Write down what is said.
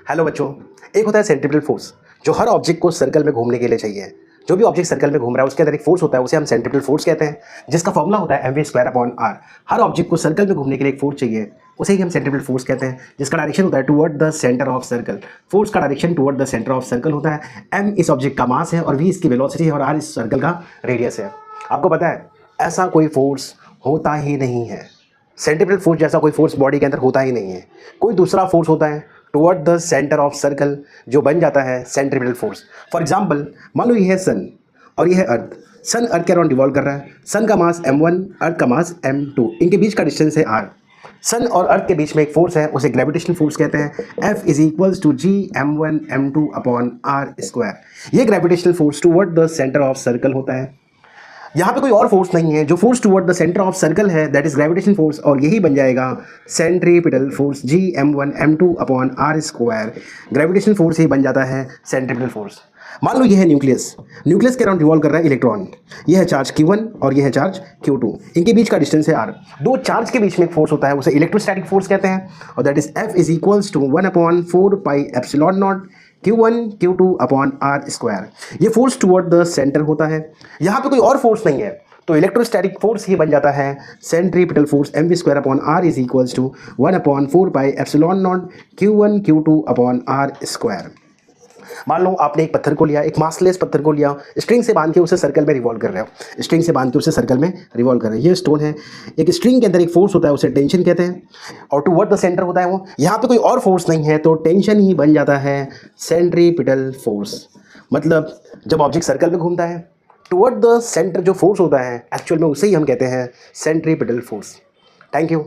Hello बच्चों, एक होता है सेंट्रीपिटल फोर्स जो हर ऑब्जेक्ट को सर्कल में घूमने के लिए चाहिए। जो भी ऑब्जेक्ट सर्कल में घूम रहा है उसके अंदर एक फोर्स होता है, उसे हम सेंट्रीपिटल फोर्स कहते हैं, जिसका फॉर्मूला होता है mv²/r। हर ऑब्जेक्ट को सर्कल में घूमने के लिए एक फोर्स चाहिए, उसे ही हम सेंट्रीपिटल फोर्स कहते हैं, जिसका डायरेक्शन होता है toward the centre of circle. Force का direction toward the centre of circle होता है। m इस ऑब्जेक्ट का मास है और v इसकी वेलोसिटी है और r इस सर्कल का रेडियस है। आपको पता है ऐसा कोई फोर्स होता ही नहीं है, सेंट्रीपिटल फोर्स जैसा कोई फोर्स बॉडी के अंदर होता ही नहीं है। कोई दूसरा फोर्स होता है toward the centre of circle जो बन जाता है सेंट्रीपिटल फोर्स। फॉर एग्जांपल, मान लो ये है सन और ये है अर्थ। सन अर्थ के अराउंड रिवॉल्व कर रहा है। सन का मास m1, अर्थ का मास m2, इनके बीच का डिस्टेंस है r। सन और अर्थ के बीच में एक फोर्स है, उसे ग्रेविटेशनल फोर्स कहते हैं। F is equals to g m1 m2 upon r²। ये gravitational force toward the centre of circle होता है। यहाँ पे कोई और फोर्स नहीं है, जो force toward the centre of circle है दैट इज ग्रेविटेशन फोर्स, और यही बन जाएगा centripetal force g m1 m2 upon r²। Gravitation force ही बन जाता है सेंट्रीपिटल फोर्स। मान लो ये है न्यूक्लियस। न्यूक्लियस के अराउंड रिवॉल्व कर रहा है इलेक्ट्रॉन। ये है चार्ज q1 और ये है चार्ज q2, इनके बीच का डिस्टेंस है r। दो चार्ज के बीच में एक फोर्स होता है, उसे इलेक्ट्रोस्टैटिक फोर्स कहते हैं, और that is F is equals to 1/4πε0 Q1 Q2 upon r²। ये फोर्स टुवर्ड द सेंटर होता है। यहाँ पे कोई और फोर्स नहीं है, तो इलेक्ट्रोस्टैटिक फोर्स ही बन जाता है centripetal force mv²/r is equals to 1/4πε0 Q1 Q2 upon r²। मान लो आपने एक पत्थर को लिया, एक मासलेस पत्थर को लिया, स्ट्रिंग से बांध के उसे सर्कल में रिवॉल्व कर रहे हो। स्ट्रिंग से बांध के उसे सर्कल में रिवॉल्व कर रहे हो। ये स्टोन है, एक स्ट्रिंग के अंदर एक फोर्स होता है, उसे टेंशन कहते हैं, और टुवर्ड द सेंटर होता है वो। यहाँ पे कोई और फोर्स नहीं है, तो टेंशन ही बन जाता है सेंट्रीपिटल फोर्स। मतलब जब ऑब्जेक्ट सर्कल में घूमता है, टुवर्ड द सेंटर जो फोर्स होता है एक्चुअल में उसे ही हम कहते हैं सेंट्रीपिटल फोर्स। Thank you.